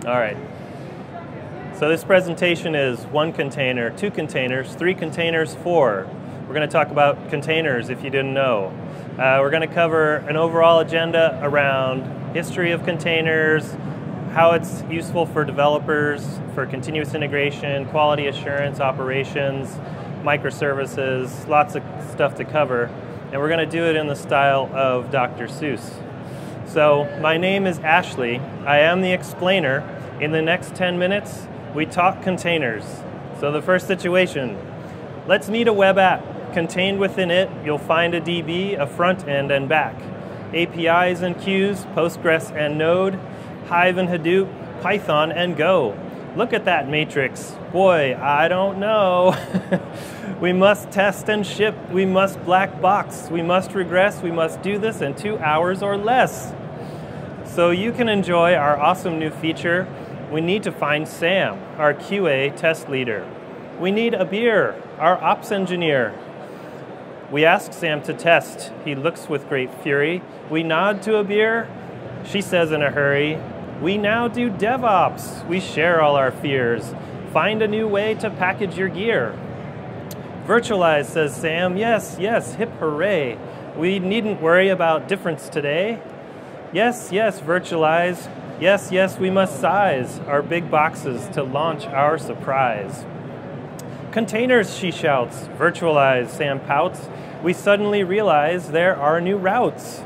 All right. So this presentation is 1 container, 2 containers, 3 containers, 4. We're going to talk about containers if you didn't know. We're going to cover an overall agenda around history of containers, how it's useful for developers, for continuous integration, quality assurance, operations, microservices, lots of stuff to cover. And we're going to do it in the style of Dr. Seuss. So my name is Ashley. I am the explainer. In the next 10 minutes, we talk containers. So the first situation, let's meet a web app. Contained within it, you'll find a DB, a front end and back. APIs and queues, Postgres and Node, Hive and Hadoop, Python and Go. Look at that matrix. Boy, I don't know. We must test and ship. We must black box. We must regress. We must do this in 2 hours or less. So you can enjoy our awesome new feature. We need to find Sam, our QA test leader. We need Abir, our ops engineer. We ask Sam to test. He looks with great fury. We nod to Abir. She says in a hurry, we now do DevOps. We share all our fears. Find a new way to package your gear. Virtualize, says Sam. Yes, yes, hip hooray. We needn't worry about difference today. Yes, yes, virtualize. Yes, yes, we must size our big boxes to launch our surprise. Containers, she shouts. Virtualize, Sam pouts. We suddenly realize there are new routes.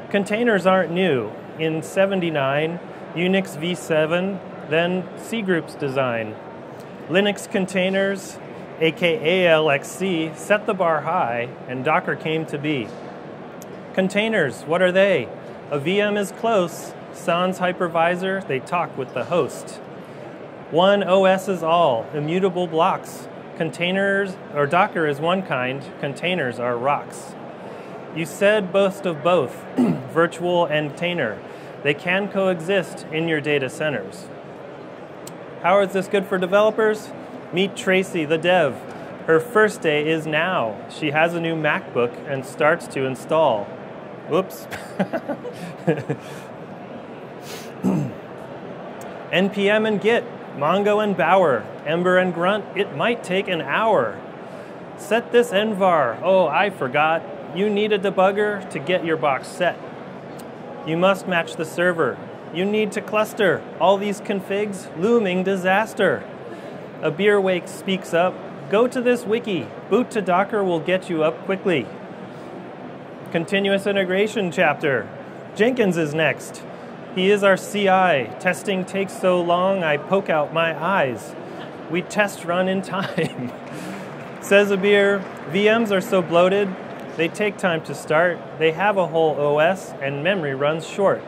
Containers aren't new. In '79, Unix v7, then C Group's design. Linux containers, aka LXC, set the bar high, and Docker came to be. Containers, what are they? A VM is close. Sans hypervisor, they talk with the host. One OS is all, immutable blocks. Containers, or Docker is one kind, containers are rocks. You said boast of both, virtual and container. They can coexist in your data centers. How is this good for developers? Meet Tracy, the dev. Her first day is now. She has a new MacBook and starts to install. Whoops. NPM and Git, Mongo and Bower, Ember and Grunt, it might take an hour. Set this envar, oh, I forgot. You need a debugger to get your box set. You must match the server. You need to cluster. All these configs, looming disaster. A beer wake speaks up. Go to this wiki. Boot to Docker will get you up quickly. Continuous integration chapter. Jenkins is next. He is our CI. Testing takes so long, I poke out my eyes. We test run in time. Says Abir, VMs are so bloated, they take time to start. They have a whole OS and memory runs short.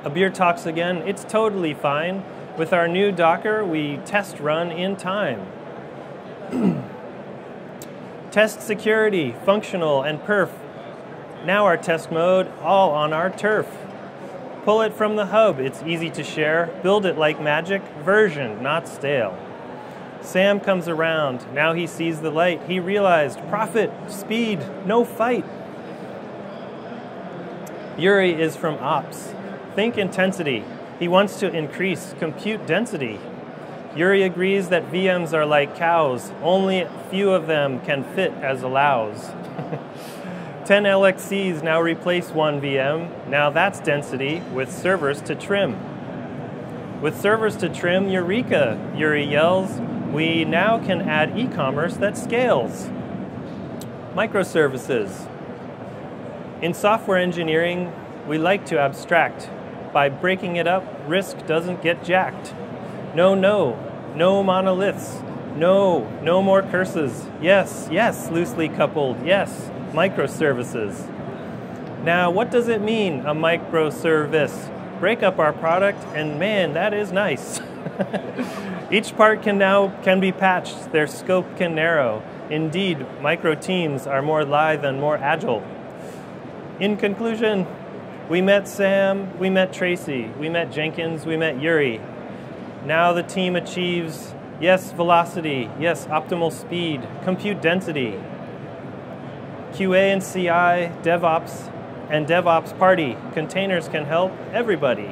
Abir talks again, it's totally fine. With our new Docker, we test run in time. Test security, functional and perf. Now our test mode, all on our turf. Pull it from the hub, it's easy to share. Build it like magic, version, not stale. Sam comes around, now he sees the light. He realized, profit, speed, no fight. Yuri is from ops. Think intensity. He wants to increase compute density. Yuri agrees that VMs are like cows. Only a few of them can fit as allows. 10 LXCs now replace 1 VM. Now that's density with servers to trim. With servers to trim, Eureka, Yuri yells. We now can add e-commerce that scales. Microservices. In software engineering, we like to abstract. By breaking it up, risk doesn't get jacked. No, no, no monoliths. No, no more curses. Yes, yes, loosely coupled, yes, microservices. Now, what does it mean, a microservice? Break up our product, and man, that is nice. Each part can be patched, their scope can narrow. Indeed, micro teams are more lithe and more agile. In conclusion, we met Sam, we met Tracy, we met Jenkins, we met Yuri. Now the team achieves, yes, velocity, yes, optimal speed, compute density. QA and CI, DevOps, and DevOps party. Containers can help everybody.